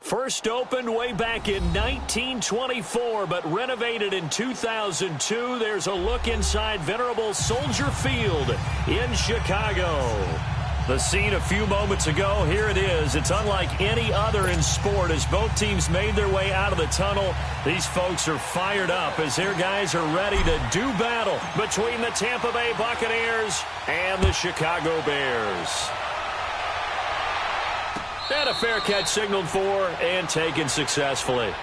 First opened way back in 1924, but renovated in 2002. There's a look inside venerable Soldier Field in Chicago. The scene a few moments ago, here it is. It's unlike any other in sport as both teams made their way out of the tunnel. These folks are fired up as their guys are ready to do battle between the Tampa Bay Buccaneers and the Chicago Bears. And a fair catch signaled for and taken successfully.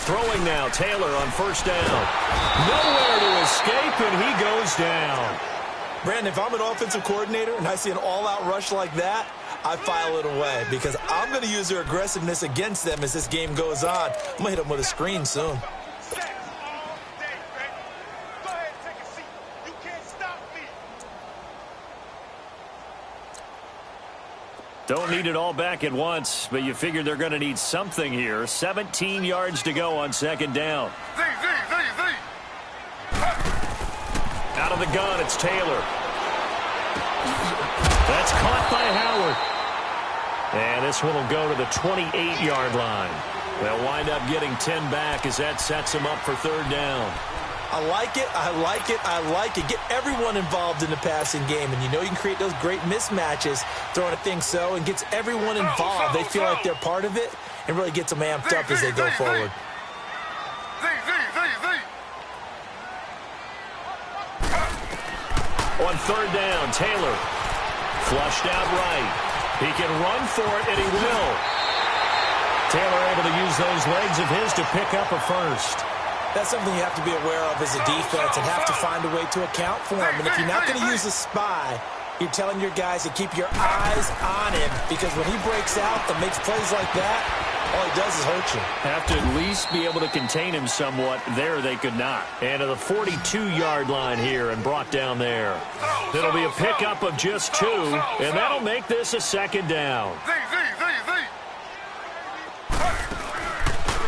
Throwing now, Taylor on first down. Nowhere to escape, and he goes down. Brandon, if I'm an offensive coordinator and I see an all-out rush like that, I file it away because I'm going to use their aggressiveness against them as this game goes on. I'm going to hit them with a screen soon. Don't need it all back at once, but you figure they're going to need something here. 17 yards to go on second down. Out of the gun, it's Taylor. That's caught by Howard. And this one will go to the 28-yard line. They'll wind up getting 10 back as that sets them up for third down. I like it, I like it, I like it. Get everyone involved in the passing game, and you know you can create those great mismatches throwing a thing so and gets everyone involved. They feel like they're part of it and really gets them amped up as they go forward. On third down, Taylor flushed out right. He can run for it, and he will. Taylor able to use those legs of his to pick up a first. That's something you have to be aware of as a defense and have to find a way to account for him. And if you're not going to use a spy, you're telling your guys to keep your eyes on him because when he breaks out and makes plays like that, all he does is hurt you. Have to at least be able to contain him somewhat. There they could not. And to the 42-yard line here and brought down there. It'll be a pickup of just 2, and that'll make this a second down.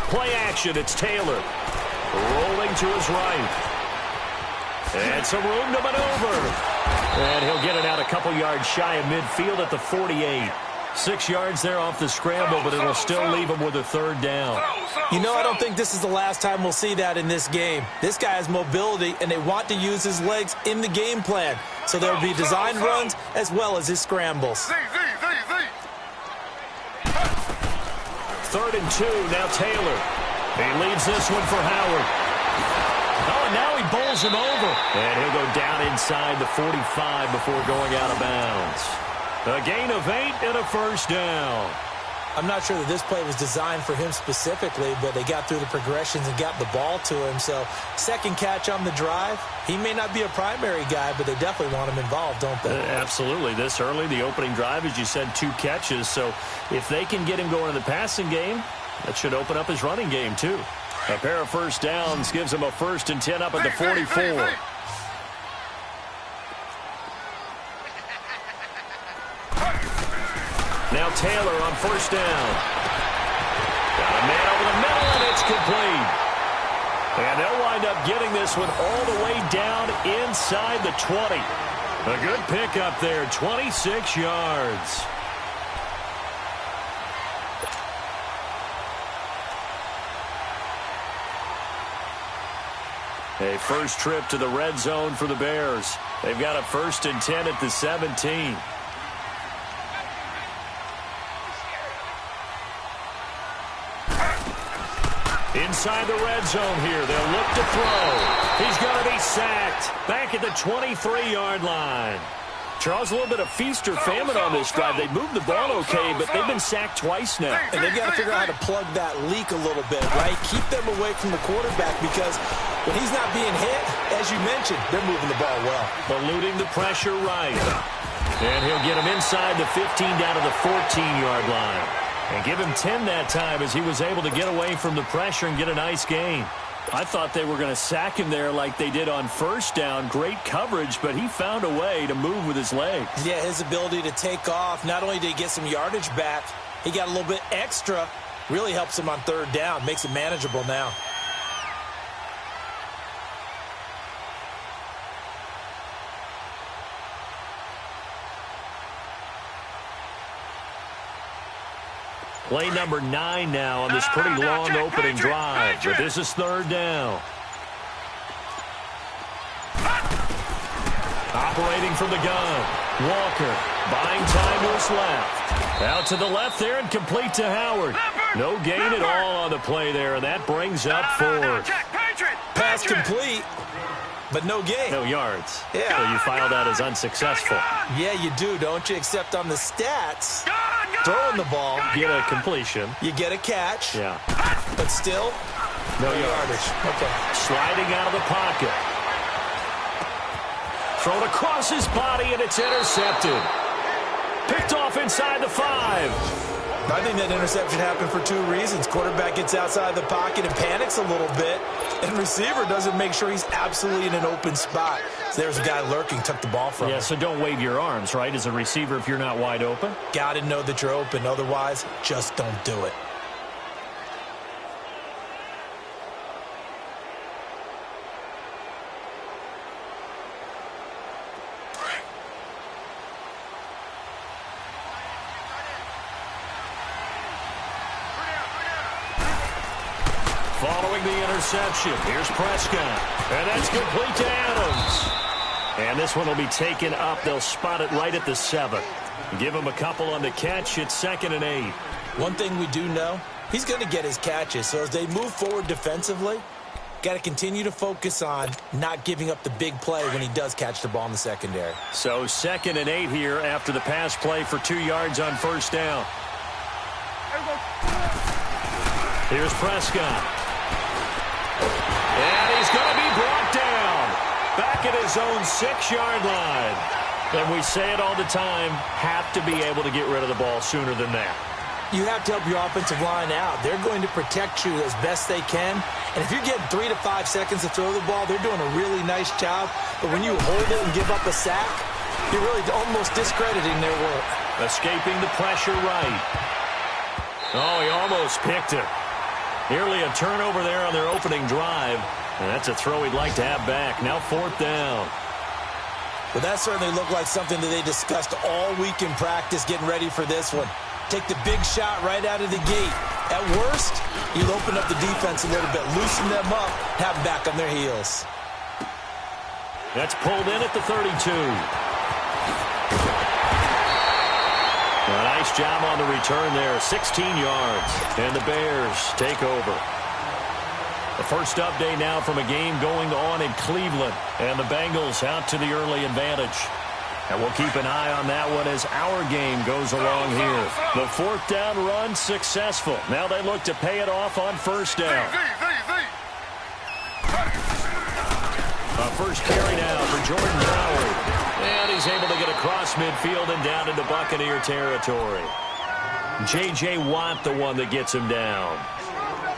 Play action, it's Taylor. Rolling to his right. And some room to maneuver. And he'll get it out a couple yards shy of midfield at the 48. 6 yards there off the scramble, but it'll still leave him with a third down. You know, I don't think this is the last time we'll see that in this game. This guy has mobility, and they want to use his legs in the game plan. So there will be designed runs as well as his scrambles. 3rd and 2, now Taylor. He leaves this one for Howard. Oh, and now he bowls him over. And he'll go down inside the 45 before going out of bounds. A gain of 8 and a first down. I'm not sure that this play was designed for him specifically, but they got through the progressions and got the ball to him. So, second catch on the drive. He may not be a primary guy, but they definitely want him involved, don't they? Absolutely. This early, the opening drive, as you said, 2 catches. So, if they can get him going in the passing game, that should open up his running game, too. A pair of first downs gives him a 1st and 10 up at the 44. Now Taylor on first down. Got a man over the middle, and it's complete. And they'll wind up getting this one all the way down inside the 20. A good pickup there, 26 yards. A first trip to the red zone for the Bears. They've got a 1st and 10 at the 17. Inside the red zone here. They'll look to throw. He's going to be sacked. Back at the 23-yard line. Charles, a little bit of feast or famine on this drive. They moved the ball okay, but they've been sacked twice now. And they've got to figure out how to plug that leak a little bit, right? Keep them away from the quarterback because When he's not being hit, as you mentioned, they're moving the ball well. Eluding the pressure right. And he'll get him inside the 15 down to the 14-yard line. And give him 10 that time as he was able to get away from the pressure and get a nice gain. I thought they were going to sack him there like they did on first down. Great coverage, but he found a way to move with his legs. Yeah, his ability to take off, not only did he get some yardage back, he got a little bit extra. Really helps him on third down, makes it manageable now. Play number 9 now on this pretty long opening drive. But this is third down. Operating from the gun. Walker buying time to his left. Out to the left there and complete to Howard. No gain at all on the play there, and that brings up fourth. Pass complete, but no gain. No yards. Yeah. So you file that as unsuccessful. Yeah, you do, don't you? Except on the stats, throwing the ball, Get a completion. you get a catch, Yeah. but still, No yardage. Okay. Sliding out of the pocket. Thrown across his body, and it's intercepted. Picked off inside the 5. I think that interception happened for 2 reasons. Quarterback gets outside the pocket and panics a little bit, and receiver doesn't make sure he's absolutely in an open spot. So there's a guy lurking, took the ball from him. Yeah, so don't wave your arms, right, as a receiver if you're not wide open? Got to know that you're open. Otherwise, just don't do it. Following the interception, here's Prescott. And that's complete to Adams. And this one will be taken up. They'll spot it right at the 7. Give him a couple on the catch. It's 2nd and 8. One thing we do know, he's going to get his catches. So as they move forward defensively, got to continue to focus on not giving up the big play when he does catch the ball in the secondary. So 2nd and 8 here after the pass play for 2 yards on first down. Here's Prescott. And he's going to be brought down back at his own 6-yard line. And we say it all the time, have to be able to get rid of the ball sooner than that. You have to help your offensive line out. They're going to protect you as best they can. And if you're getting 3 to 5 seconds to throw the ball, they're doing a really nice job. But when you hold it and give up a sack, you're really almost discrediting their work. Escaping the pressure right. Oh, he almost picked it. Nearly a turnover there on their opening drive. And that's a throw he'd like to have back. Now 4th down. Well, that certainly looked like something that they discussed all week in practice getting ready for this one. Take the big shot right out of the gate. At worst, you'll open up the defense a little bit, loosen them up, have them back on their heels. That's pulled in at the 32. A nice job on the return there, 16 yards, and the Bears take over. The first update now from a game going on in Cleveland, and the Bengals out to the early advantage. And we'll keep an eye on that one as our game goes along here. The 4th down run successful. Now they look to pay it off on first down. A first carry now for Jordan Howard. And he's able to get across midfield and down into Buccaneer territory. J.J. Watt, the one that gets him down.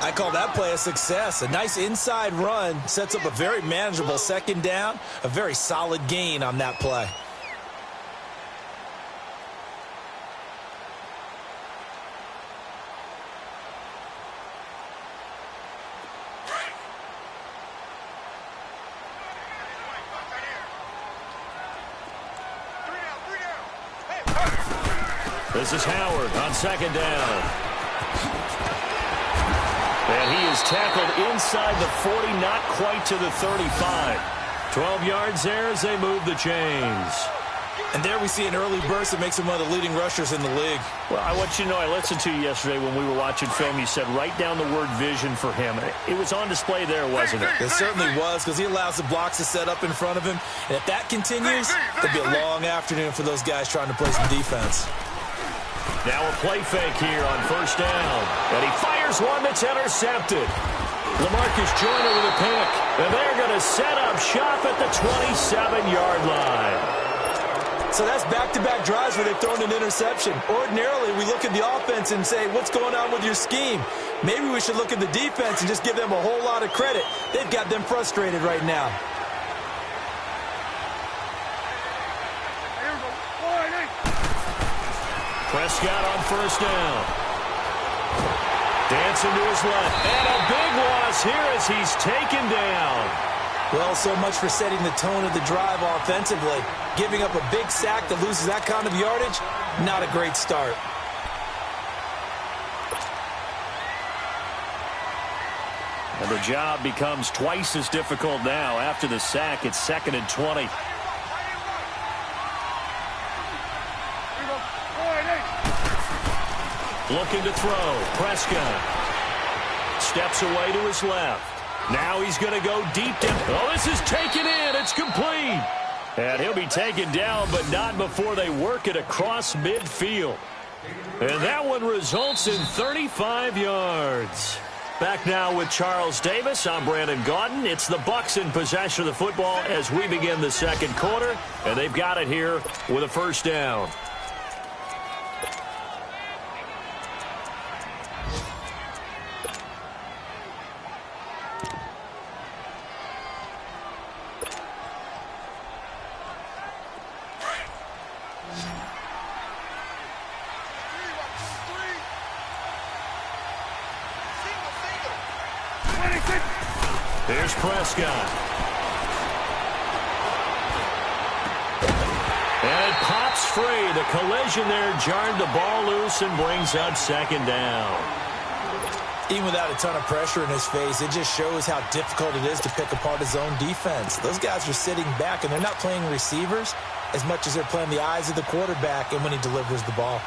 I call that play a success. A nice inside run sets up a very manageable 2nd down. A very solid gain on that play. This is Howard on 2nd down. And he is tackled inside the 40, not quite to the 35. 12 yards there as they move the chains. And there we see an early burst that makes him one of the leading rushers in the league. Well, I want you to know, I listened to you yesterday when we were watching film. You said write down the word vision for him. It was on display there, wasn't it? It certainly was, because he allows the blocks to set up in front of him. And if that continues, it'll be a long afternoon for those guys trying to play some defense. Now a play fake here on first down. And he fires one that's intercepted. LaMarcus Joyner with a pick. And they're going to set up shop at the 27-yard line. So that's back-to-back drives where they've thrown an interception. Ordinarily, we look at the offense and say, what's going on with your scheme? Maybe we should look at the defense and just give them a whole lot of credit. They've got them frustrated right now. Prescott on first down. Dancing to his left. And a big loss here as he's taken down. Well, so much for setting the tone of the drive offensively. Giving up a big sack that loses that kind of yardage, not a great start. And the job becomes twice as difficult now. After the sack, it's 2nd and 20. Looking to throw. Prescott steps away to his left. Now he's going to go deep down. Oh, this is taken in. It's complete. And he'll be taken down, but not before they work it across midfield. And that one results in 35 yards. Back now with Charles Davis. I'm Brandon Gaudin. It's the Bucs in possession of the football as we begin the second quarter. And they've got it here with a first down. Here's Prescott. And it pops free. The collision there jarred the ball loose and brings up second down. Even without a ton of pressure in his face, it just shows how difficult it is to pick apart his own defense. Those guys are sitting back, and they're not playing receivers as much as they're playing the eyes of the quarterback and when he delivers the ball.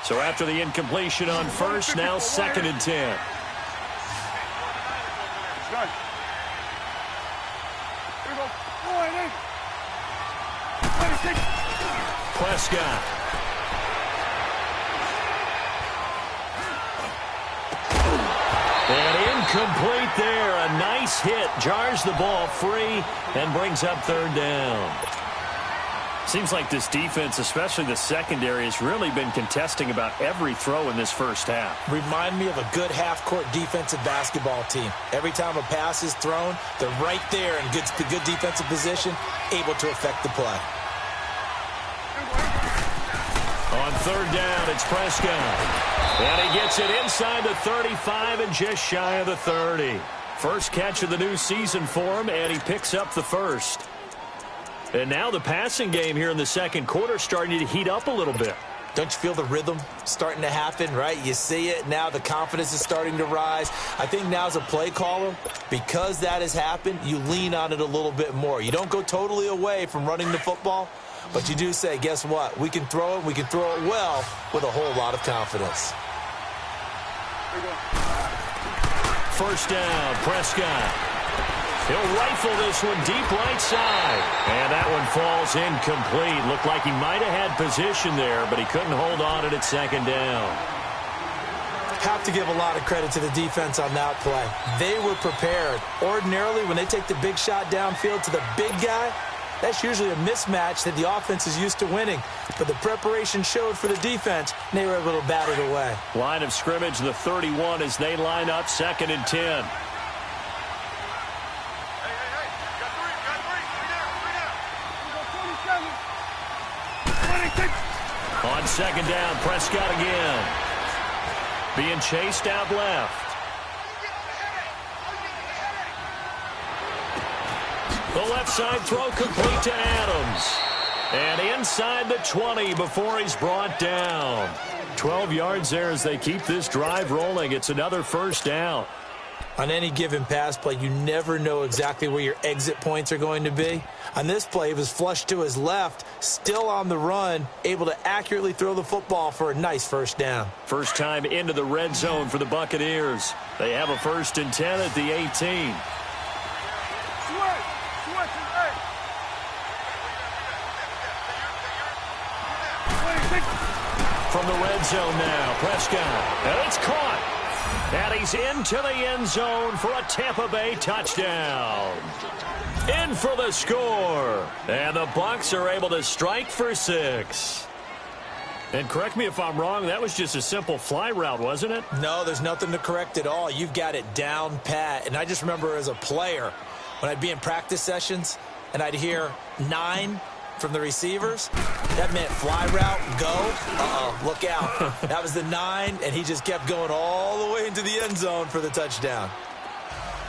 So after the incompletion on first, now 2nd and 10. Prescott. And incomplete there. A nice hit. Jars the ball free and brings up 3rd down. Seems like this defense, especially the secondary, has really been contesting about every throw in this first half. Remind me of a good half-court defensive basketball team. Every time a pass is thrown, they're right there in good defensive position, able to affect the play. On 3rd down, it's Prescott. And he gets it inside the 35 and just shy of the 30. First catch of the new season for him, and he picks up the first. And now the passing game here in the second quarter starting to heat up a little bit. Don't you feel the rhythm starting to happen, right? You see it. Now the confidence is starting to rise. I think now as a play caller, because that has happened, you lean on it a little bit more. You don't go totally away from running the football, but you do say, guess what? We can throw it. We can throw it well with a whole lot of confidence. First down, Prescott. He'll rifle this one deep right side. And that one falls incomplete. Looked like he might have had position there, but he couldn't hold on it at 2nd down. Have to give a lot of credit to the defense on that play. They were prepared. Ordinarily, when they take the big shot downfield to the big guy, that's usually a mismatch that the offense is used to winning. But the preparation showed for the defense, and they were able to bat it away. Line of scrimmage, the 31 as they line up 2nd and 10. On 2nd down, Prescott again. Being chased out left. The left side throw complete to Adams. And inside the 20 before he's brought down. 12 yards there as they keep this drive rolling. It's another first down. On any given pass play, you never know exactly where your exit points are going to be. On this play, he was flushed to his left, still on the run, able to accurately throw the football for a nice first down. First time into the red zone for the Buccaneers. They have a 1st and 10 at the 18. From the red zone now, Prescott. And it's caught. And he's into the end zone for a Tampa Bay touchdown. In for the score. And the Bucs are able to strike for 6. And correct me if I'm wrong, that was just a simple fly route, wasn't it? No, there's nothing to correct at all. You've got it down pat. And I just remember as a player, when I'd be in practice sessions and I'd hear 9 from the receivers, that meant fly route, go. Uh-oh, look out. That was the 9, and he just kept going all the way into the end zone for the touchdown.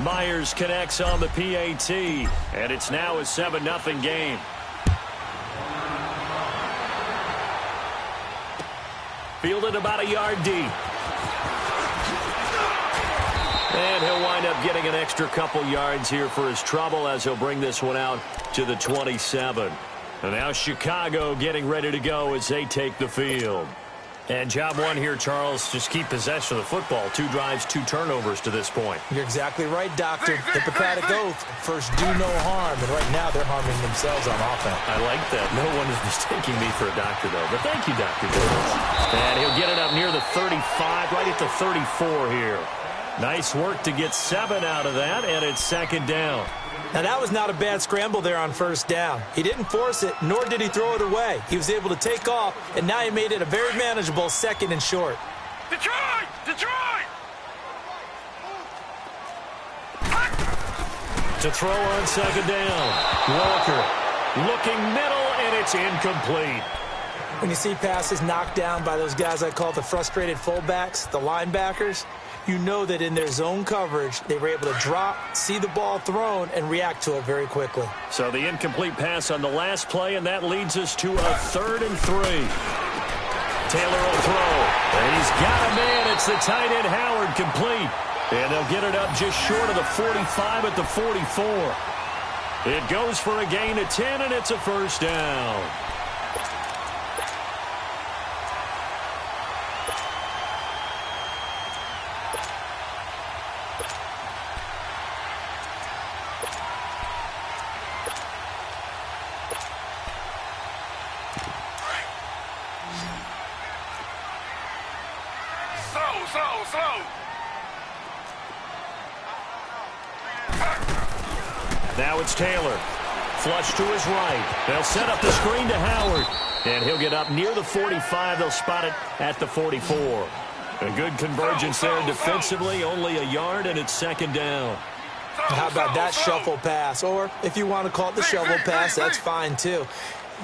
Myers connects on the PAT, and it's now a 7-0 game. Fielded about a yard deep. And he'll wind up getting an extra couple yards here for his trouble as he'll bring this one out to the 27. And now Chicago getting ready to go as they take the field. And job one here, Charles, just keep possession of the football. 2 drives, 2 turnovers to this point. You're exactly right, Doctor. Hippocratic oath. First, do no harm. And right now, they're harming themselves on offense. I like that. No one is mistaking me for a doctor, though. But thank you, Dr. Davis. And he'll get it up near the 35, right at the 34 here. Nice work to get 7 out of that, and it's 2nd down. Now, that was not a bad scramble there on 1st down. He didn't force it, nor did he throw it away. He was able to take off, and now he made it a very manageable 2nd and short. Detroit! Detroit! To throw on 2nd down. Walker looking middle, and it's incomplete. When you see passes knocked down by those guys I call the frustrated fullbacks, the linebackers, you know that in their zone coverage, they were able to drop, see the ball thrown, and react to it very quickly. So the incomplete pass on the last play, and that leads us to a 3rd and 3. Taylor will throw, and he's got a man. It's the tight end Howard, complete. And they'll get it up just short of the 45 at the 44. It goes for a gain of 10, and it's a 1st down. Now it's Taylor. Flush to his right. They'll set up the screen to Howard. And he'll get up near the 45. They'll spot it at the 44. A good convergence there defensively. Only a yard, and it's 2nd down. How about that shuffle pass? Or if you want to call it the shovel pass, that's fine too.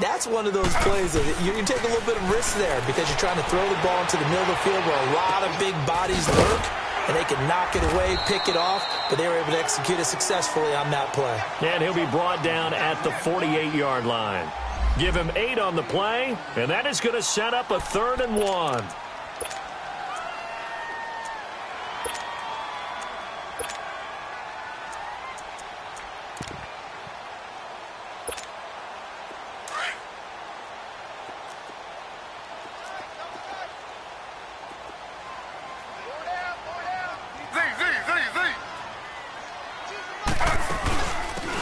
That's one of those plays that you take a little bit of risk there because you're trying to throw the ball into the middle of the field where a lot of big bodies lurk, and they can knock it away, pick it off, but they were able to execute it successfully on that play. And he'll be brought down at the 48-yard line. Give him 8 on the play, and that is going to set up a 3rd and 1.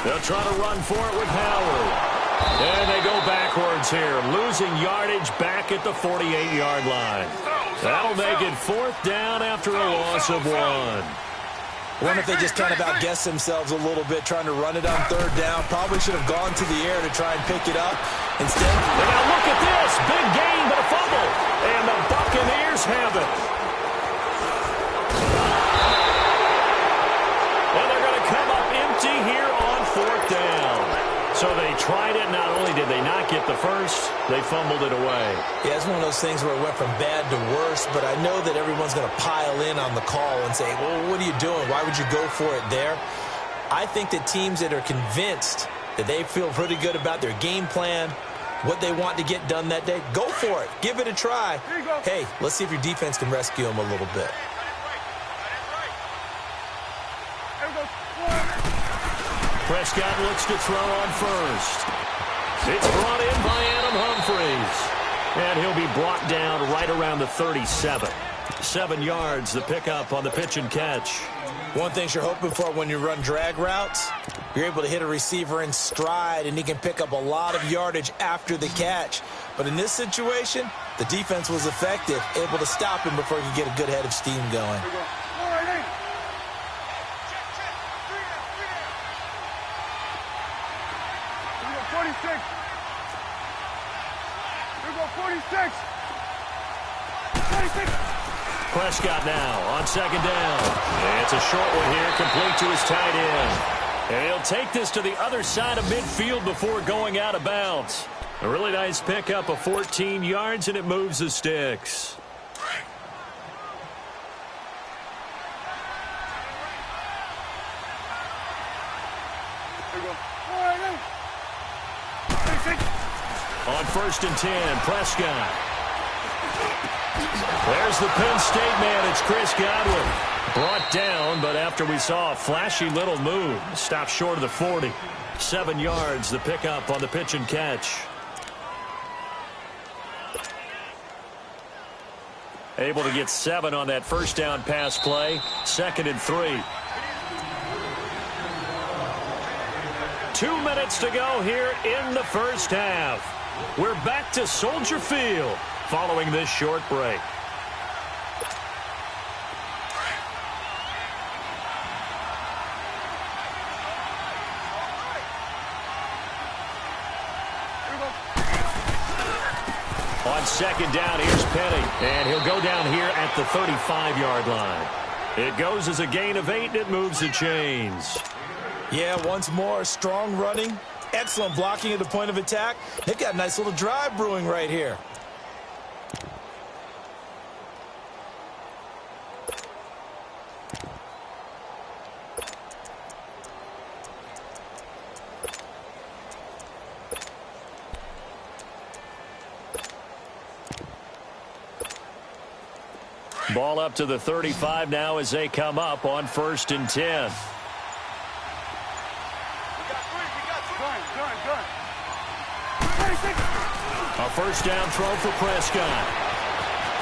They'll try to run for it with Howard. And they go backwards here, losing yardage back at the 48-yard line. That'll make it 4th down after a loss of 1. I wonder if they just kind of outguessed themselves a little bit trying to run it on 3rd down. Probably should have gone to the air to try and pick it up. Instead, now look at this. Big gain, but a fumble. And the Buccaneers have it. And they're going to come up empty here on 4th down. So they tried it. Not only did they not get the first, they fumbled it away. Yeah, it's one of those things where it went from bad to worse, but I know that everyone's going to pile in on the call and say, well, what are you doing? Why would you go for it there? I think that teams that are convinced that they feel pretty good about their game plan, what they want to get done that day, go for it. Give it a try. Hey, let's see if your defense can rescue them a little bit. Prescott looks to throw on first. It's brought in by Adam Humphries. And he'll be brought down right around the 37. 7 yards, the pickup on the pitch and catch. One thing you're hoping for when you run drag routes, you're able to hit a receiver in stride, and he can pick up a lot of yardage after the catch. But in this situation, the defense was effective, able to stop him before he could get a good head of steam going. Prescott now on second down. And it's a short one here, complete to his tight end. And he'll take this to the other side of midfield before going out of bounds. A really nice pickup of 14 yards, and it moves the sticks. On 1st and 10, Prescott. There's the Penn State man. It's Chris Godwin. Brought down, but after we saw a flashy little move, stopped short of the 40. 7 yards, the pickup on the pitch and catch. Able to get 7 on that first down pass play. 2nd and 3. 2 minutes to go here in the first half. We're back to Soldier Field following this short break. On second down, here's Penny. And he'll go down here at the 35-yard line. It goes as a gain of 8, and it moves the chains. Yeah, once more, strong running, excellent blocking at the point of attack. They've got a nice little drive brewing right here. Ball up to the 35 now as they come up on 1st and 10. A first down throw for Prescott.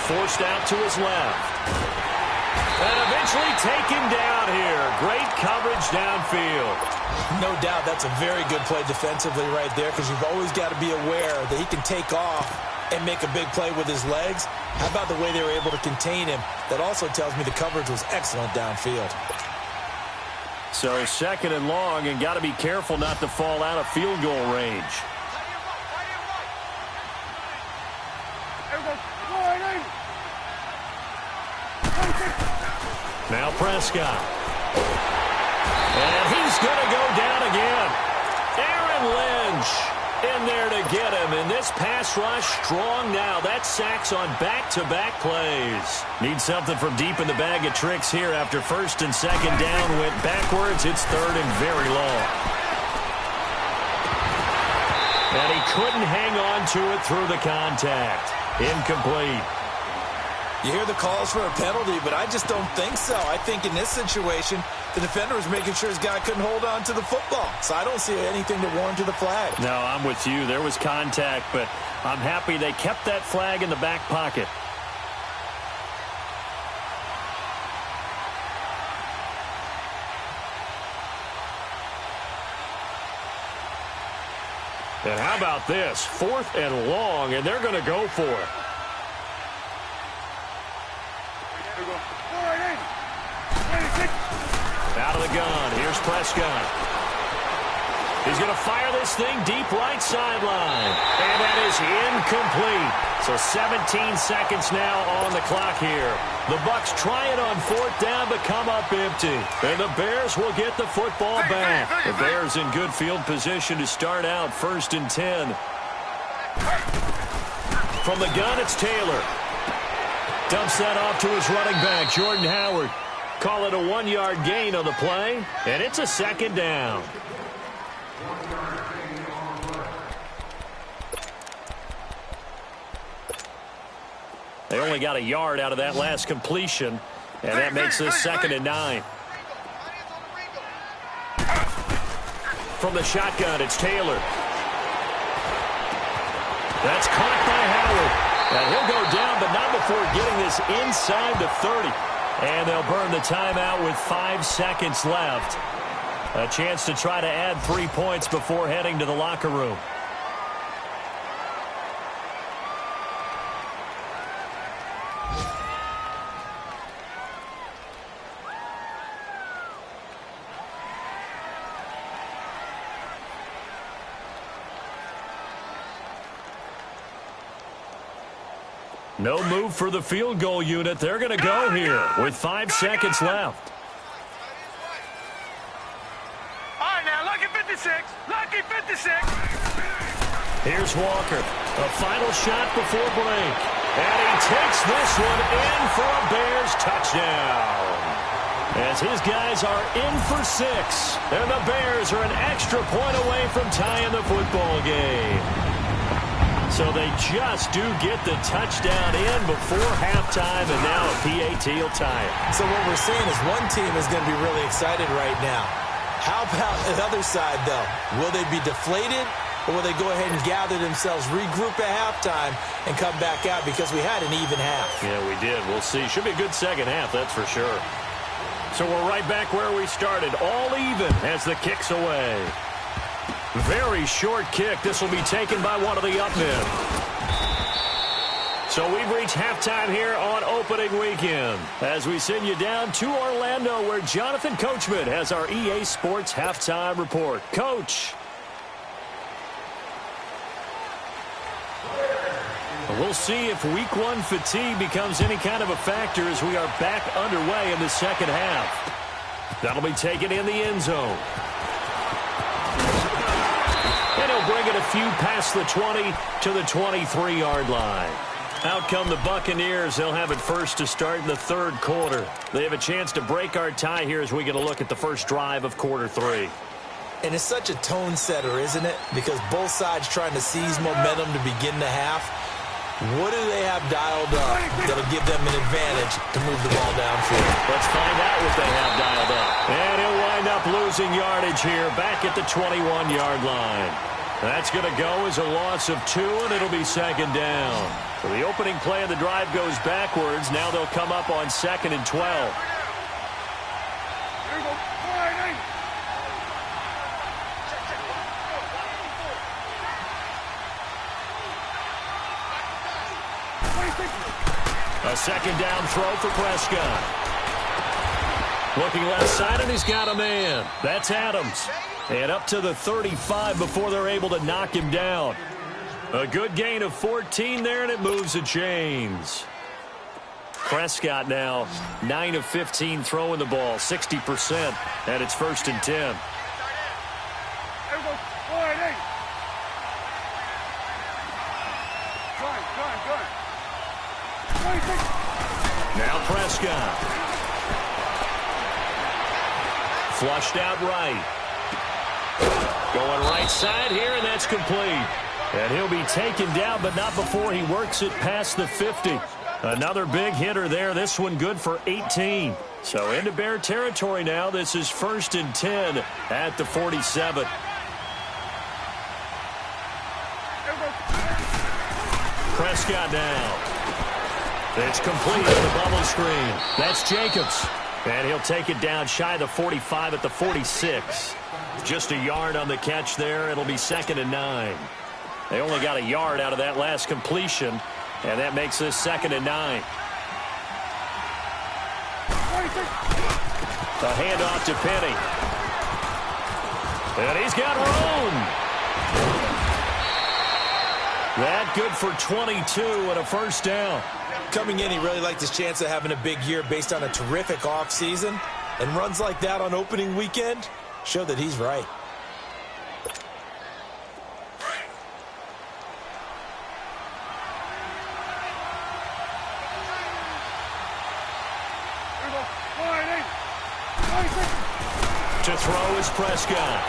Forced out to his left. And eventually taken down here. Great coverage downfield. No doubt that's a very good play defensively right there, because you've always got to be aware that he can take off and make a big play with his legs. How about the way they were able to contain him? That also tells me the coverage was excellent downfield. So 2nd and long, and got to be careful not to fall out of field goal range. Now Prescott. And he's going to go down again. Aaron Lynch in there to get him. And this pass rush strong now. That sacks on back-to-back plays. Need something from deep in the bag of tricks here after 1st and 2nd down. Went backwards. It's 3rd and very long. And he couldn't hang on to it through the contact. Incomplete. You hear the calls for a penalty, but I just don't think so. I think in this situation, the defender was making sure his guy couldn't hold on to the football. So I don't see anything to warrant the flag. No, I'm with you. There was contact, but I'm happy they kept that flag in the back pocket. And how about this? 4th and long, and they're going to go for it. Out of the gun. Here's Prescott. He's going to fire this thing deep right sideline. And that is incomplete. So 17 seconds now on the clock here. The Bucs try it on 4th down, but come up empty. And the Bears will get the football back. The Bears in good field position to start out 1st and 10. From the gun, it's Taylor. Dumps that off to his running back, Jordan Howard. Call it a 1-yard gain on the play, and it's a 2nd down. They only got a yard out of that last completion, and that makes this 2nd and 9. From the shotgun, it's Taylor. That's caught by Howard. And he'll go down, but not before getting this inside the 30. And they'll burn the timeout with 5 seconds left. A chance to try to add 3 points before heading to the locker room. No move for the field goal unit. They're going to go here with 5 seconds left. All right, now, lucky 56. Lucky 56. Here's Walker. A final shot before break. And he takes this one in for a Bears touchdown. As his guys are in for 6. And the Bears are an extra point away from tying the football game. So they just do get the touchdown in before halftime, and now a PAT will tie it. So what we're saying is one team is going to be really excited right now. How about the other side, though? Will they be deflated, or will they go ahead and gather themselves, regroup at halftime, and come back out because we had an even half? Yeah, we did. We'll see. Should be a good second half, that's for sure. So we're right back where we started, all even as the kick's away. Very short kick. This will be taken by one of the up men. So we've reached halftime here on opening weekend as we send you down to Orlando where Jonathan Coachman has our EA Sports halftime report. Coach. We'll see if week 1 fatigue becomes any kind of a factor as we are back underway in the second half. That'll be taken in the end zone. And he'll bring it a few past the 20 to the 23-yard line. Out come the Buccaneers. They'll have it first to start in the third quarter. They have a chance to break our tie here as we get a look at the first drive of quarter 3. And it's such a tone setter, isn't it? Because both sides trying to seize momentum to begin the half. What do they have dialed up that'll give them an advantage to move the ball downfield? Let's find out what they have dialed up. And he'll wind up losing yardage here back at the 21-yard line. That's going to go as a loss of 2, and it'll be second down. So the opening play of the drive goes backwards. Now they'll come up on 2nd and 12. A second down throw for Prescott. Looking left side, and he's got a man. That's Adams. And up to the 35 before they're able to knock him down. A good gain of 14 there, and it moves the chains. Prescott now 9 of 15 throwing the ball, 60%, and it's 1st and 10. Now Prescott. Flushed out right. Going right side here, and that's complete. And he'll be taken down, but not before he works it past the 50. Another big hitter there. This one good for 18. So into Bear territory now. This is 1st and 10 at the 47. Prescott now. It's complete on the bubble screen. That's Jacobs. And he'll take it down shy of the 45 at the 46. Just a yard on the catch there. It'll be 2nd and 9. They only got a yard out of that last completion, and that makes this 2nd and 9. The handoff to Penny. And he's got room. That good for 22 and a first down. Coming in, he really liked his chance of having a big year based on a terrific offseason. And runs like that on opening weekend show that he's right. To throw is Prescott.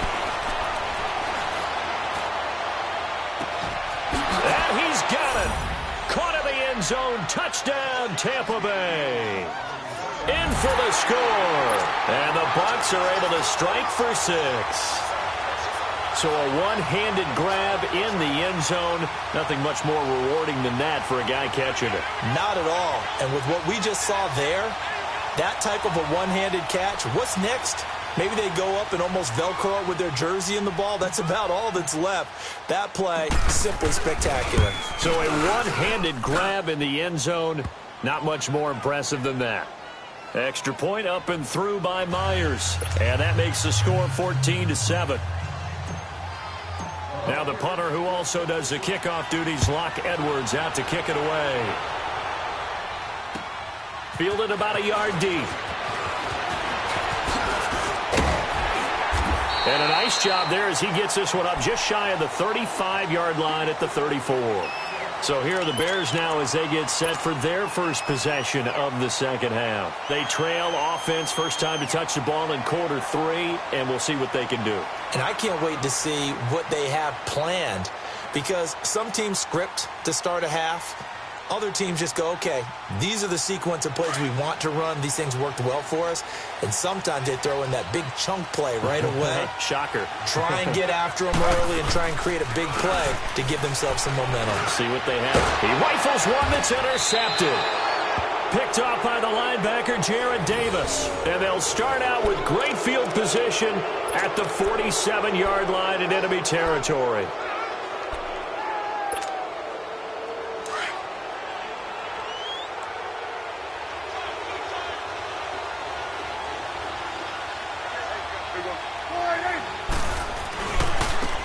And he's got it. Caught in the end zone. Touchdown, Tampa Bay. In for the score. And the Bucs are able to strike for 6. So a one-handed grab in the end zone. Nothing much more rewarding than that for a guy catching it. Not at all. And with what we just saw there, that type of a one-handed catch, what's next? Maybe they go up and almost Velcro it with their jersey in the ball. That's about all that's left. That play, simply spectacular. So a one-handed grab in the end zone, not much more impressive than that. Extra point up and through by Myers. And that makes the score 14-7. Now the punter who also does the kickoff duties, Locke Edwards, out to kick it away. Fielded about a yard deep. And a nice job there as he gets this one up just shy of the 35-yard line at the 34. So here are the Bears now as they get set for their first possession of the second half. They trail offense, first time to touch the ball in quarter 3, and we'll see what they can do. And I can't wait to see what they have planned, because some teams script to start a half. Other teams just go, okay, these are the sequence of plays we want to run. These things worked well for us. And sometimes they throw in that big chunk play right away. Shocker. Try and get after them early and try and create a big play to give themselves some momentum. See what they have. He rifles one that's intercepted. Picked off by the linebacker, Jared Davis. And they'll start out with great field position at the 47-yard line in enemy territory.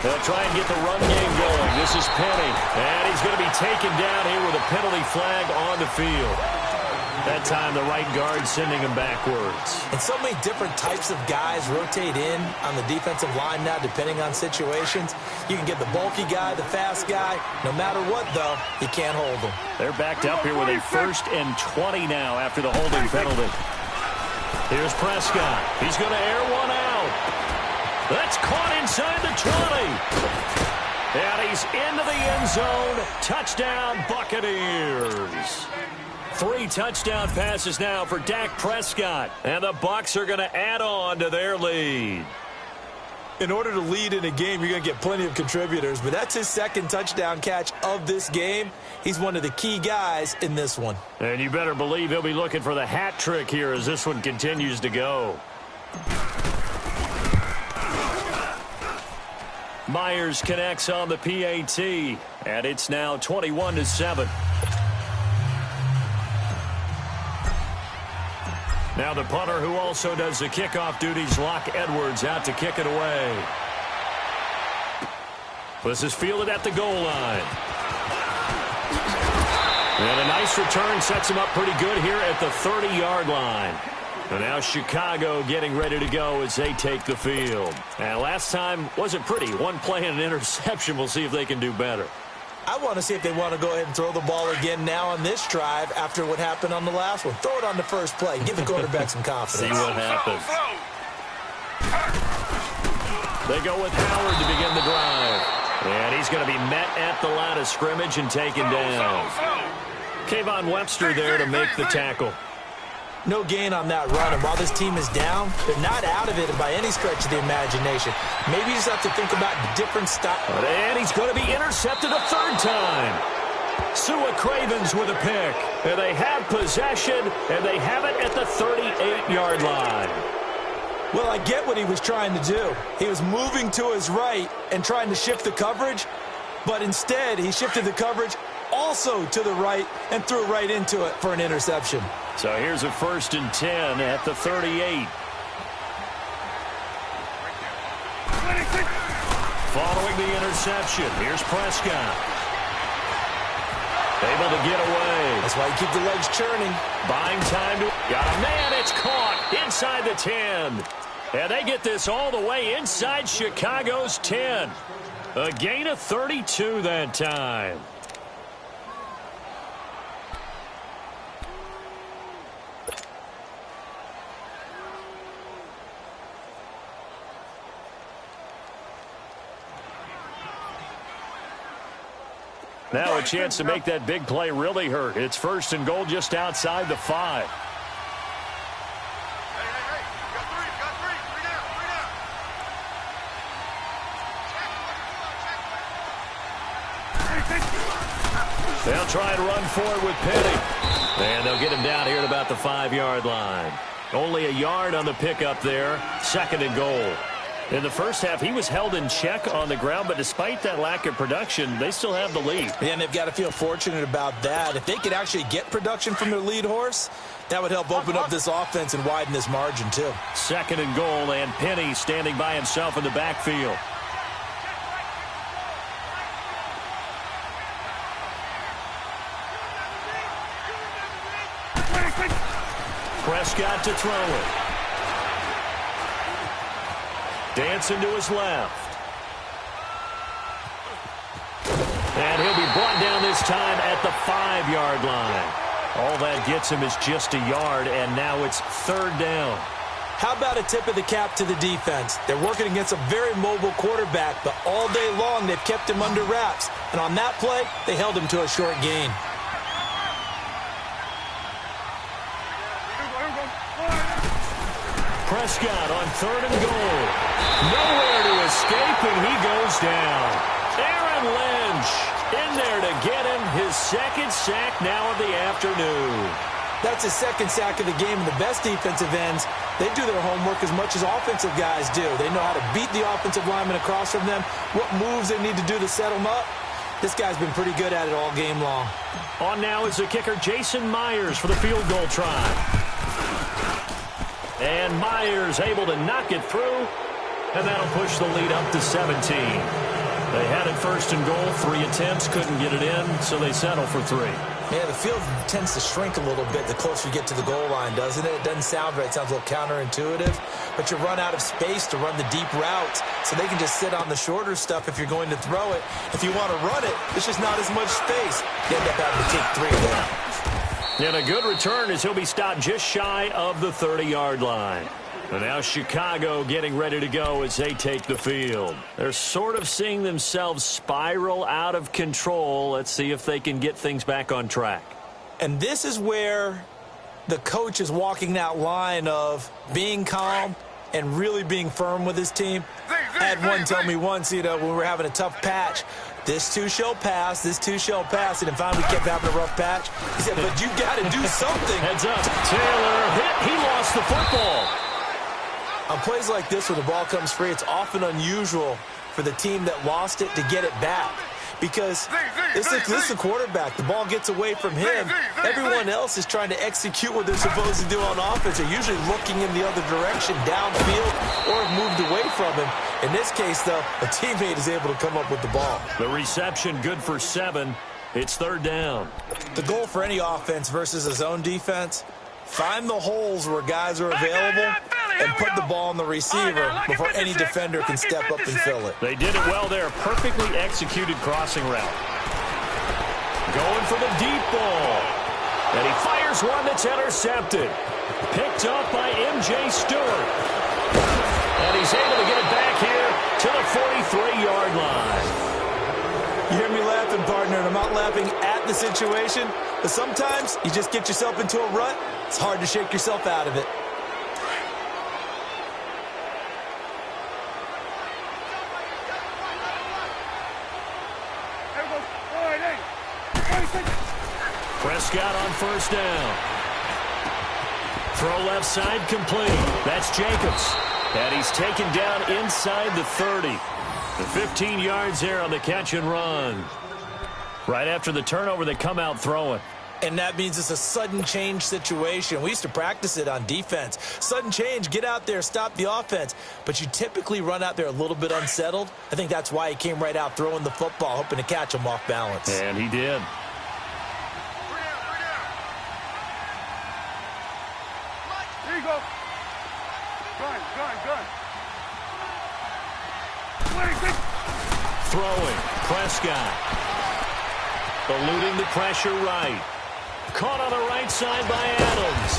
They'll try and get the run game going. This is Penny. And he's going to be taken down here with a penalty flag on the field. That time the right guard sending him backwards. And so many different types of guys rotate in on the defensive line now depending on situations. You can get the bulky guy, the fast guy. No matter what, though, you can't hold them. They're backed up here with a 1st and 20 now after the holding penalty. Here's Prescott. He's going to air one out. That's caught inside the 20. And he's into the end zone. Touchdown, Buccaneers. 3 touchdown passes now for Dak Prescott. And the Bucs are going to add on to their lead. In order to lead in a game, you're going to get plenty of contributors. But that's his 2nd touchdown catch of this game. He's one of the key guys in this one. And you better believe he'll be looking for the hat trick here as this one continues to go. Myers connects on the PAT, and it's now 21-7. Now the punter who also does the kickoff duties, Locke Edwards, out to kick it away. This is fielded at the goal line. And a nice return sets him up pretty good here at the 30-yard line. And now Chicago getting ready to go as they take the field. And last time wasn't pretty. One play and an interception. We'll see if they can do better. I want to see if they want to go ahead and throw the ball again now on this drive after what happened on the last one. Throw it on the first play. Give the quarterback some confidence. See what happens. They go with Howard to begin the drive. And he's going to be met at the line of scrimmage and taken down. Kayvon Webster there to make the tackle. No gain on that run, and while this team is down, they're not out of it by any stretch of the imagination. Maybe you just have to think about different stuff. And he's going to be intercepted a 3rd time. Sua Cravens with a pick. And they have possession, and they have it at the 38-yard line. Well, I get what he was trying to do. He was moving to his right and trying to shift the coverage, but instead he shifted the coverage also to the right and threw right into it for an interception. So here's a 1st and 10 at the 38. Following the interception, here's Prescott. Able to get away. That's why you keep the legs churning. Buying time to... Got a man, it's caught inside the 10. And they get this all the way inside Chicago's 10. A gain of 32 that time. Now a chance to make that big play really hurt. It's 1st and goal just outside the 5. They'll try and run for it with Penny. And they'll get him down here at about the 5-yard line. Only a yard on the pickup there. 2nd and goal. In the first half, he was held in check on the ground, but despite that lack of production, they still have the lead. Yeah, and they've got to feel fortunate about that. If they could actually get production from their lead horse, that would help open up this offense and widen this margin, too. 2nd and goal, and Penny standing by himself in the backfield. Prescott to throw it. Dancing to his left. And he'll be brought down this time at the 5-yard line. All that gets him is just a yard, and now it's 3rd down. How about a tip of the cap to the defense? They're working against a very mobile quarterback, but all day long they've kept him under wraps. And on that play, they held him to a short gain. Prescott on 3rd and goal. Nowhere to escape, and he goes down. Aaron Lynch in there to get him his 2nd sack now of the afternoon. That's his 2nd sack of the game, and the best defensive ends, they do their homework as much as offensive guys do. They know how to beat the offensive lineman across from them, what moves they need to do to set them up. This guy's been pretty good at it all game long. On now is the kicker, Jason Myers, for the field goal try. And Myers able to knock it through, and that'll push the lead up to 17. They had it 1st and goal, 3 attempts, couldn't get it in, so they settle for 3. Yeah, the field tends to shrink a little bit the closer you get to the goal line, doesn't it? It doesn't sound right. It sounds a little counterintuitive, but you run out of space to run the deep routes, so they can just sit on the shorter stuff if you're going to throw it. If you want to run it, it's just not as much space. You end up having to take 3 there. And a good return as he'll be stopped just shy of the 30-yard line. And now Chicago getting ready to go as they take the field. They're sort of seeing themselves spiral out of control. Let's see if they can get things back on track. And this is where the coach is walking that line of being calm and really being firm with his team. I had one tell me once, when we were having a tough patch, this too shall pass, this too shall pass, and finally we kept having a rough patch. He said, but you got to do something. Heads up. Taylor hit. He lost the football. On plays like this where the ball comes free, it's often unusual for the team that lost it to get it back. Because this is the quarterback. The ball gets away from him. Everyone else is trying to execute what they're supposed to do on offense. They're usually looking in the other direction, downfield, or have moved away from him. In this case, though, a teammate is able to come up with the ball. The reception good for 7. It's 3rd down. The goal for any offense versus a zone defense, find the holes where guys are available and put the ball on the receiver before any defender can step up and fill it. They did it well there. Perfectly executed crossing route. Going for the deep ball. And he fires one that's intercepted. Picked up by M.J. Stewart. And he's able to get it back here to the 43-yard line. You hear me laughing, partner, and I'm not laughing at the situation, but sometimes you just get yourself into a rut. It's hard to shake yourself out of it. Prescott on 1st down. Throw left side complete. That's Jacobs. And he's taken down inside the 30. The 15 yards there on the catch and run. Right after the turnover, they come out throwing. And that means it's a sudden change situation. We used to practice it on defense. Sudden change, get out there, stop the offense. But you typically run out there a little bit unsettled. I think that's why he came right out throwing the football, hoping to catch him off balance. And he did. Here you go. Gun. Throwing. Prescott. Eluding the pressure right. Caught on the right side by Adams.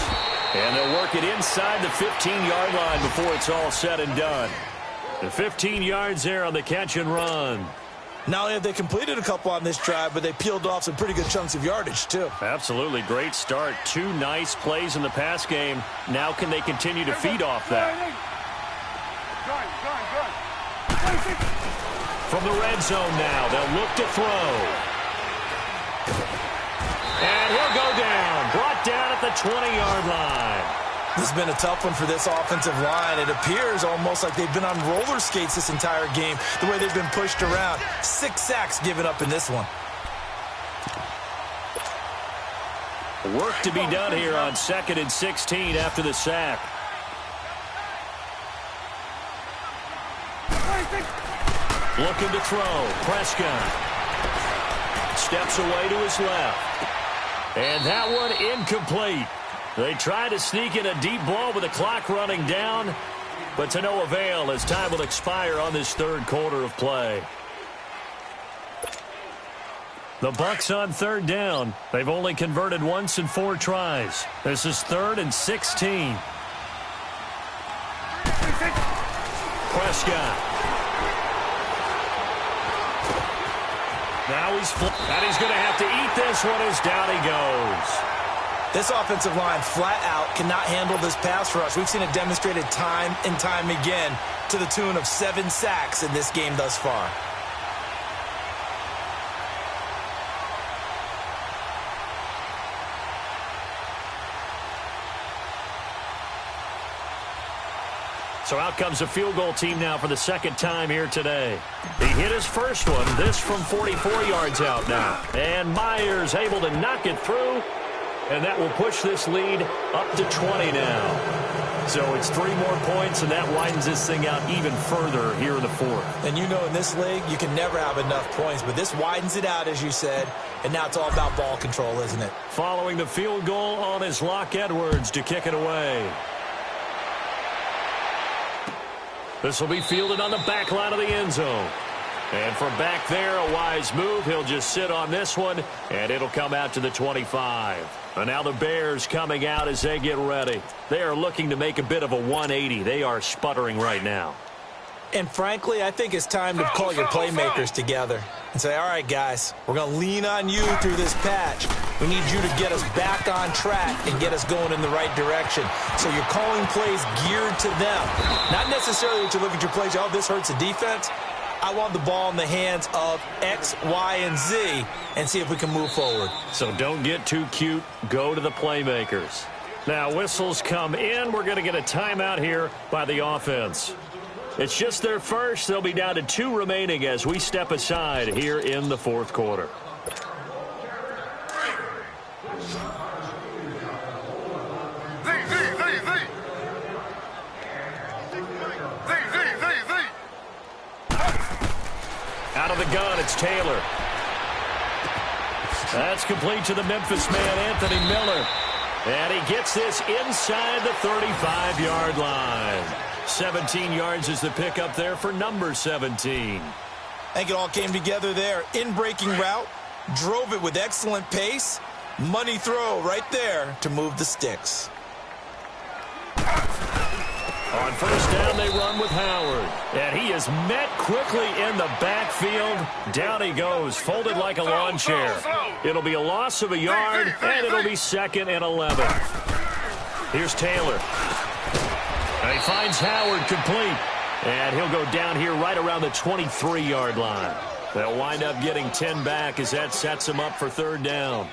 And they'll work it inside the 15-yard line before it's all said and done. The 15 yards there on the catch and run. Not only have they completed a couple on this drive, but they peeled off some pretty good chunks of yardage, too. Absolutely. Great start. 2 nice plays in the pass game. Now can they continue to feed off that? Gun. From the red zone now, they'll look to throw. And he'll go down, brought down at the 20-yard line. This has been a tough one for this offensive line. It appears almost like they've been on roller skates this entire game, the way they've been pushed around. 6 sacks given up in this one. Work to be done here on 2nd and 16 after the sack. Looking to throw. Prescott steps away to his left. And that one incomplete. They try to sneak in a deep ball with the clock running down, but to no avail as time will expire on this third quarter of play. The Bucs on third down. They've only converted once in 4 tries. This is 3rd and 16. Prescott. Now he's going to have to eat this one as down he goes. This offensive line flat out cannot handle this pass rush. We've seen it demonstrated time and time again to the tune of 7 sacks in this game thus far. So out comes a field goal team now for the second time here today. He hit his first one, this from 44 yards out now. And Myers able to knock it through, and that will push this lead up to 20 now. So it's 3 more points, and that widens this thing out even further here in the fourth. And you know in this league, you can never have enough points, but this widens it out, as you said, and now it's all about ball control, isn't it? Following the field goal on his Locke Edwards to kick it away. This will be fielded on the back line of the end zone. And from back there, a wise move. He'll just sit on this one, and it'll come out to the 25. And now the Bears coming out as they get ready. They are looking to make a bit of a 180. They are sputtering right now. And frankly, I think it's time to call your playmakers together and say, all right, guys, we're going to lean on you through this patch. We need you to get us back on track and get us going in the right direction. So you're calling plays geared to them. Not necessarily that you look at your plays, oh, this hurts the defense. I want the ball in the hands of X, Y, and Z and see if we can move forward. So don't get too cute. Go to the playmakers. Now whistles come in. We're going to get a timeout here by the offense. It's just their first. They'll be down to 2 remaining as we step aside here in the fourth quarter. Out of the gun, it's Taylor. That's complete to the Memphis man, Anthony Miller. And he gets this inside the 35-yard line. 17 yards is the pickup there for number 17. I think it all came together there. In-breaking route, drove it with excellent pace. Money throw right there to move the sticks. On first down, they run with Howard. And he is met quickly in the backfield. Down he goes, folded like a lawn chair. It'll be a loss of a yard, and it'll be 2nd and 11. Here's Taylor. And he finds Howard complete. And he'll go down here right around the 23-yard line. They'll wind up getting 10 back as that sets him up for 3rd down.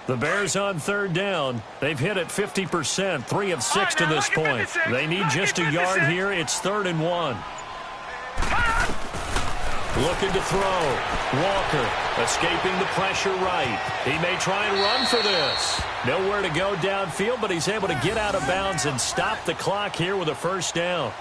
The Bears on 3rd down. They've hit it 50%, 3 of 6 to this point. They need just a yard here. It's 3rd and 1. Looking to throw. Walker escaping the pressure right. He may try and run for this. Nowhere to go downfield, but he's able to get out of bounds and stop the clock here with a 1st down.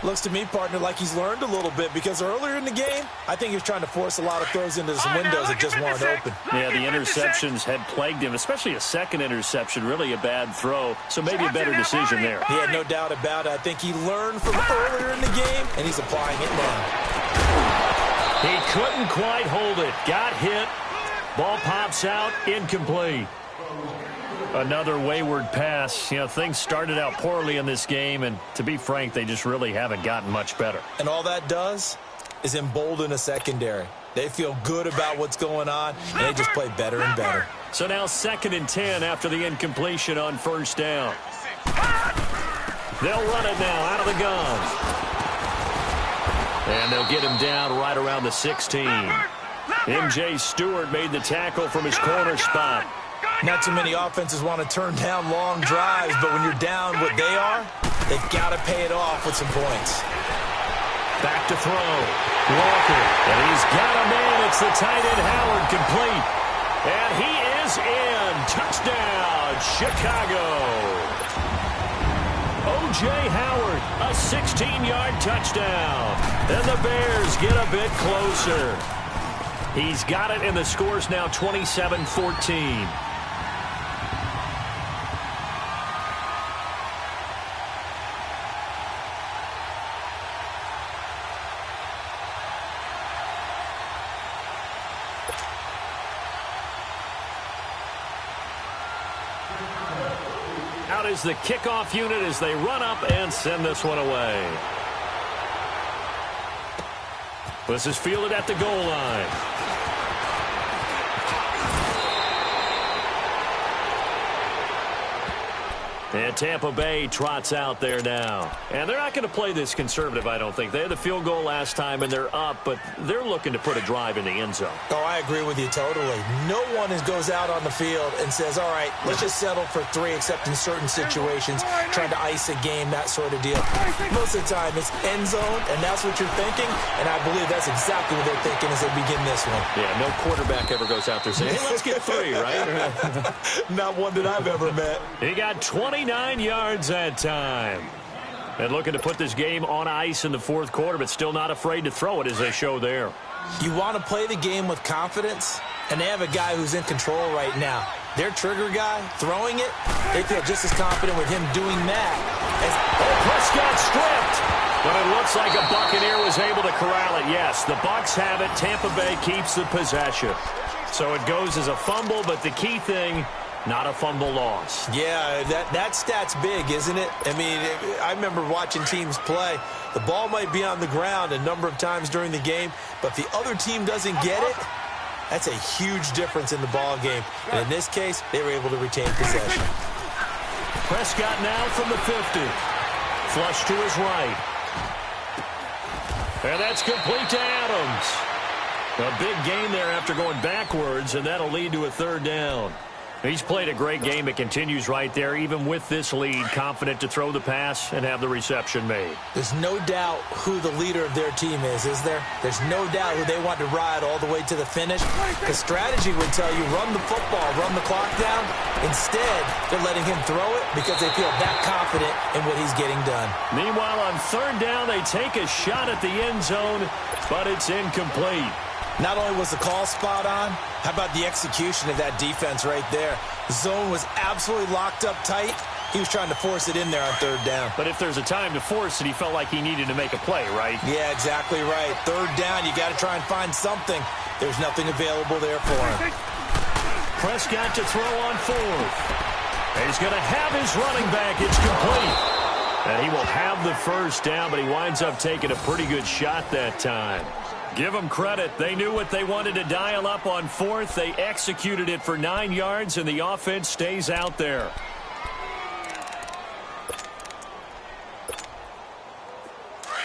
Looks to me, partner, like he's learned a little bit because earlier in the game, I think he was trying to force a lot of throws into some windows that just weren't open. Yeah, the interceptions had plagued him, especially a 2nd interception, really a bad throw. So maybe a better decision there. He had no doubt about it. I think he learned from earlier in the game, and he's applying it now. He couldn't quite hold it. Got hit. Ball pops out. Incomplete. Another wayward pass. You know, things started out poorly in this game, and to be frank, they just really haven't gotten much better. And all that does is embolden a secondary. They feel good about what's going on, and they just play better and better. So now 2nd and 10 after the incompletion on 1st down. They'll run it now out of the gun. And they'll get him down right around the 16. M.J. Stewart made the tackle from his corner spot. Not too many offenses want to turn down long drives, but when you're down what they are, they've got to pay it off with some points. Back to throw. Walker. And he's got a man. It's the tight end Howard, complete. And he is in. Touchdown, Chicago. O.J. Howard, a 16-yard touchdown. And the Bears get a bit closer. He's got it, and the score's now 27-14. Out is the kickoff unit as they run up and send this one away. This is fielded at the goal line. And Tampa Bay trots out there now. And they're not going to play this conservative, I don't think. They had the field goal last time, and they're up, but they're looking to put a drive in the end zone. Oh, I agree with you totally. No one goes out on the field and says, all right, let's just settle for 3, except in certain situations, trying to ice a game, that sort of deal. Most of the time, it's end zone, and that's what you're thinking, and I believe that's exactly what they're thinking as they begin this one. Yeah, no quarterback ever goes out there saying, hey, let's get 3, right? Not one that I've ever met. He got 29 yards that time. And looking to put this game on ice in the 4th quarter, but still not afraid to throw it as they show there. You want to play the game with confidence, and they have a guy who's in control right now. Their trigger guy, throwing it, they feel just as confident with him doing that as... Oh, Prescott stripped. But it looks like a Buccaneer was able to corral it. Yes, the Bucs have it. Tampa Bay keeps the possession. So it goes as a fumble, but the key thing... not a fumble loss. Yeah, that stat's big, isn't it? I mean, I remember watching teams play. The ball might be on the ground a number of times during the game, but if the other team doesn't get it, that's a huge difference in the ball game. And in this case, they were able to retain possession. Prescott now from the 50. Flush to his right. And that's complete to Adams. A big gain there after going backwards, and that'll lead to a 3rd down. He's played a great game. It continues right there, even with this lead, confident to throw the pass and have the reception made. There's no doubt who the leader of their team is there? There's no doubt who they want to ride all the way to the finish. Because strategy would tell you, run the football, run the clock down. Instead, they're letting him throw it because they feel that confident in what he's getting done. Meanwhile, on 3rd down, they take a shot at the end zone, but it's incomplete. Not only was the call spot on, how about the execution of that defense right there? The zone was absolutely locked up tight. He was trying to force it in there on 3rd down. But if there's a time to force it, he felt like he needed to make a play, right? Yeah, exactly right. 3rd down, you got to try and find something. There's nothing available there for him. Prescott to throw on 4th. He's going to have his running back. It's complete. And he will have the 1st down, but he winds up taking a pretty good shot that time. Give them credit. They knew what they wanted to dial up on 4th. They executed it for 9 yards, and the offense stays out there.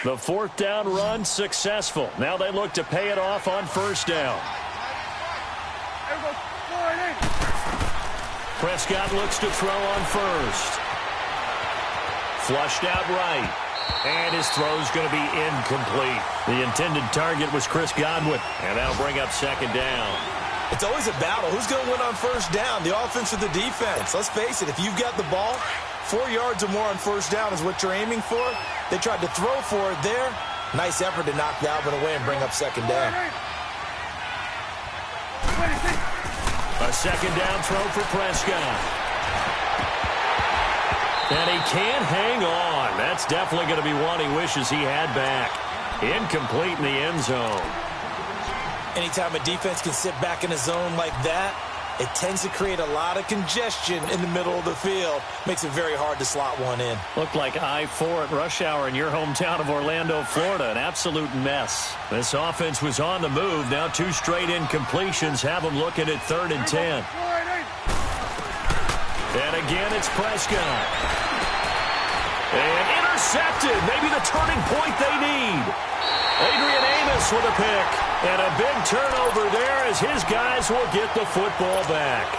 The 4th down run successful. Now they look to pay it off on 1st down. Prescott looks to throw on 1st. Flushed out right. And his throw's going to be incomplete. The intended target was Chris Godwin, and that'll bring up 2nd down. It's always a battle. Who's going to win on 1st down, the offense or the defense? Let's face it, if you've got the ball, 4 yards or more on 1st down is what you're aiming for. They tried to throw for it there. Nice effort to knock Godwin away and bring up 2nd down. A 2nd down throw for Prescott. And he can't hang on. That's definitely going to be one he wishes he had back. Incomplete in the end zone. Anytime a defense can sit back in a zone like that, it tends to create a lot of congestion in the middle of the field. Makes it very hard to slot one in. Looked like I-4 at rush hour in your hometown of Orlando, Florida. An absolute mess. This offense was on the move. Now 2 straight incompletions have them looking at 3rd and 10. And again, it's Prescott. And intercepted. Maybe the turning point they need. Adrian Amos with a pick. And a big turnover there as his guys will get the football back.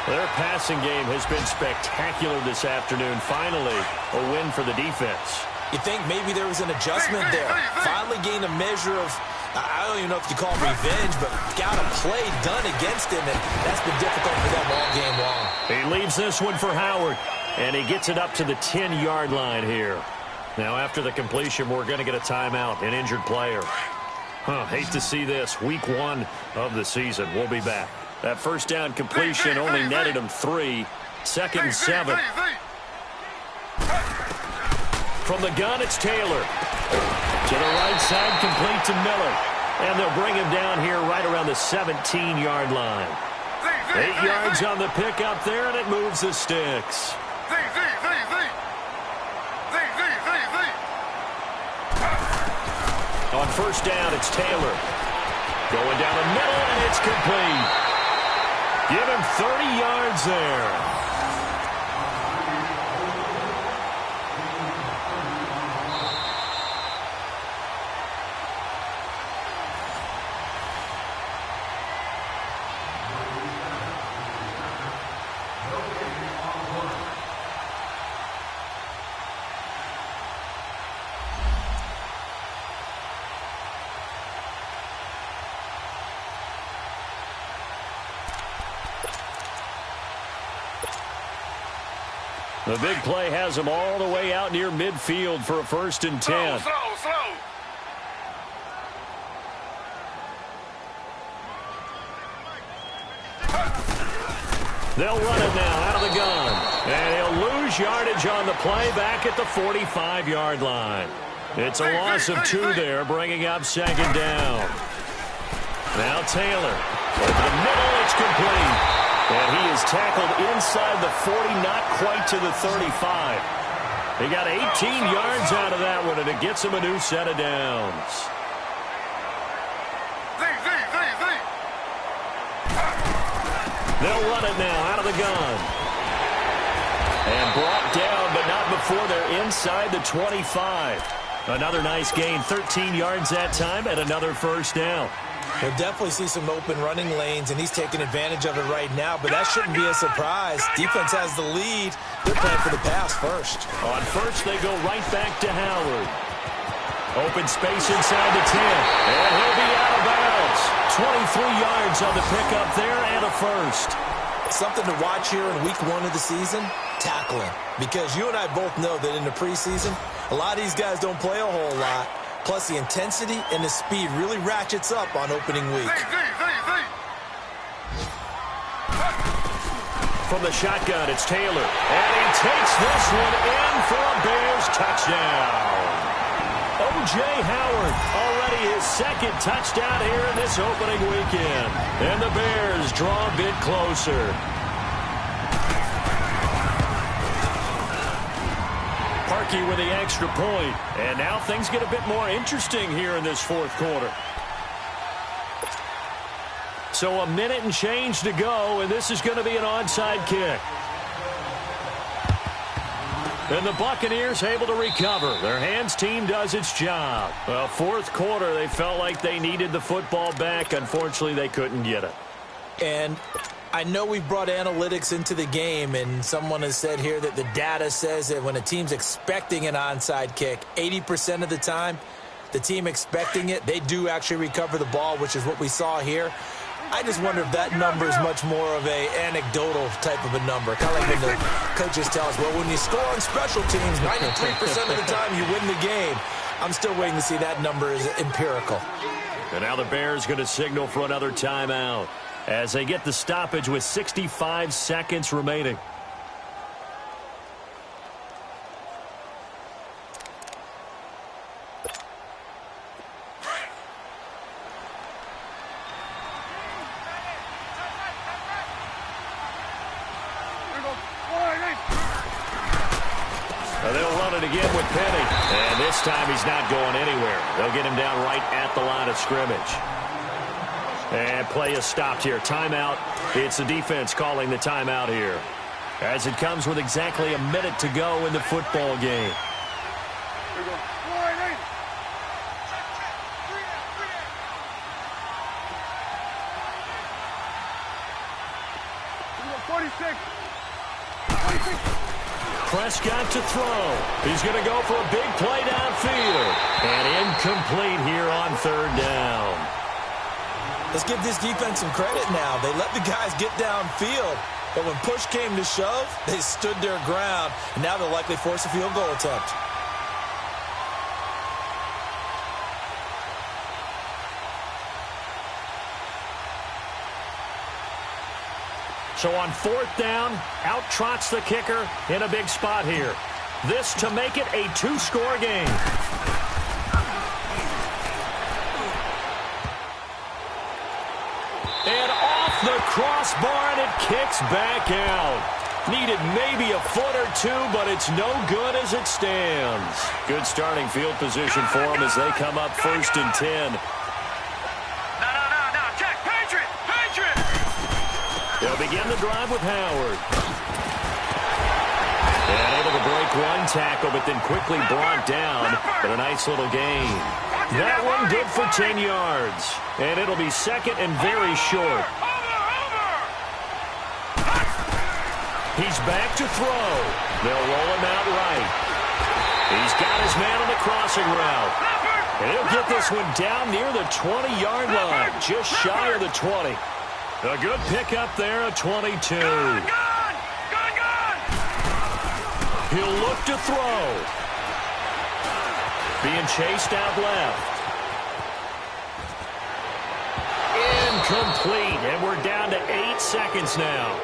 Their passing game has been spectacular this afternoon. Finally, a win for the defense. You think maybe there was an adjustment there. Finally gained a measure of, I don't even know if you call it revenge, but got a play done against him, and that's been difficult for them all game long. He leaves this one for Howard, and he gets it up to the 10-yard line here. Now, after the completion, we're going to get a timeout, an injured player. Hate to see this. Week 1 of the season. We'll be back. That first down completion only netted him 3. 2nd and 7. From the gun, it's Taylor. To the right side, complete to Miller. And they'll bring him down here right around the 17-yard line. 8 yards on the pickup there, and it moves the sticks. On first down, it's Taylor. Going down the middle, and it's complete. Give him 30 yards there. The big play has him all the way out near midfield for a 1st and 10. Slow. They'll run it now out of the gun. And he'll lose yardage on the play back at the 45-yard line. It's a loss of 2 there, bringing up 2nd down. Now Taylor. Over the middle, it's complete. And he is tackled inside the 40, not quite to the 35. He got 18 yards out of that one, and it gets him a new set of downs. They'll run it now out of the gun. And brought down, but not before they're inside the 25. Another nice gain, 13 yards that time, and another 1st down. We'll definitely see some open running lanes, and he's taking advantage of it right now, but that shouldn't be a surprise. Defense has the lead. They're playing for the pass first. On first, they go right back to Howard. Open space inside the 10, and he'll be out of bounds. 23 yards on the pickup there, and a 1st. Something to watch here in week 1 of the season, tackling. Because you and I both know that in the preseason, a lot of these guys don't play a whole lot. Plus, the intensity and the speed really ratchets up on opening week. From the shotgun, it's Taylor. And he takes this one in for a Bears touchdown. O.J. Howard, already his 2nd touchdown here in this opening weekend. And the Bears draw a bit closer. Parkey with the extra point. And now things get a bit more interesting here in this 4th quarter. So a minute and change to go, and this is going to be an onside kick. And the Buccaneers able to recover. Their hands team does its job. Well, 4th quarter, they felt like they needed the football back. Unfortunately, they couldn't get it. And I know we've brought analytics into the game, and someone has said here that the data says that when a team's expecting an onside kick, 80% of the time, the team expecting it, they do actually recover the ball, which is what we saw here. I just wonder if that number is much more of a anecdotal type of a number. Kind of like when the coaches tell us, well, when you score on special teams, 93% of the time you win the game. I'm still waiting to see that number is empirical. And now the Bears going to signal for another timeout as they get the stoppage with 65 seconds remaining. again with Penny. And this time he's not going anywhere. They'll get him down right at the line of scrimmage. And play is stopped here. Timeout. It's the defense calling the timeout here, as it comes with exactly a minute to go in the football game. Here we go. 46. Prescott to throw. He's going to go for a big play downfield. And incomplete here on third down. Let's give this defense some credit now. They let the guys get downfield, but when push came to shove, they stood their ground, and now they'll likely force a field goal attempt. So on fourth down, out trots the kicker in a big spot here. This to make it a two-score game. And off the crossbar, and it kicks back out. Needed maybe a foot or two, but it's no good as it stands. Good starting field position for them as they come up 1st and 10. No. Check. Patriot. They'll begin the drive with Howard. And able to break one tackle, but then quickly brought down. But a nice little gain. That one good for 10 yards. And it'll be second and very short. He's back to throw. They'll roll him out right. He's got his man on the crossing route. And he'll get this one down near the 20-yard line, just shy of the 20. A good pickup there at 22. Gone. He'll look to throw. Being chased out left. Incomplete, and we're down to 8 seconds now.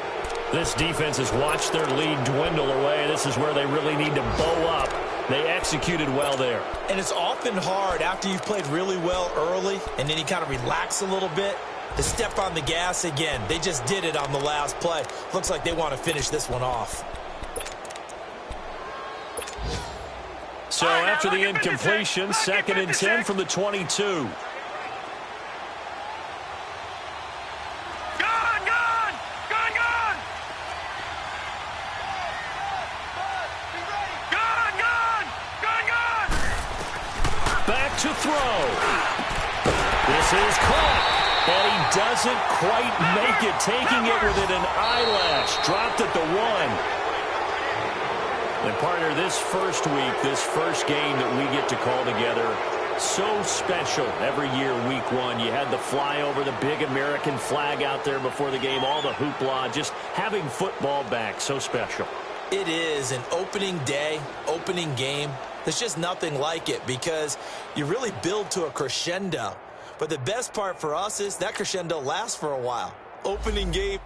This defense has watched their lead dwindle away. This is where they really need to bow up. They executed well there. And it's often hard after you've played really well early and then you kind of relax a little bit to step on the gas again. They just did it on the last play. Looks like they want to finish this one off. So after the incompletion, 2nd and 10 from the 22. Back to throw. This is caught. And he doesn't quite make it, taking it within an eyelash. Dropped at the 1. And partner, this first week, this first game that we get to call together, so special every year, week 1. You had the flyover, the big American flag out there before the game, all the hoopla, just having football back, so special. It is an opening day, opening game. There's just nothing like it because you really build to a crescendo. But the best part for us is that crescendo lasts for a while. Opening game.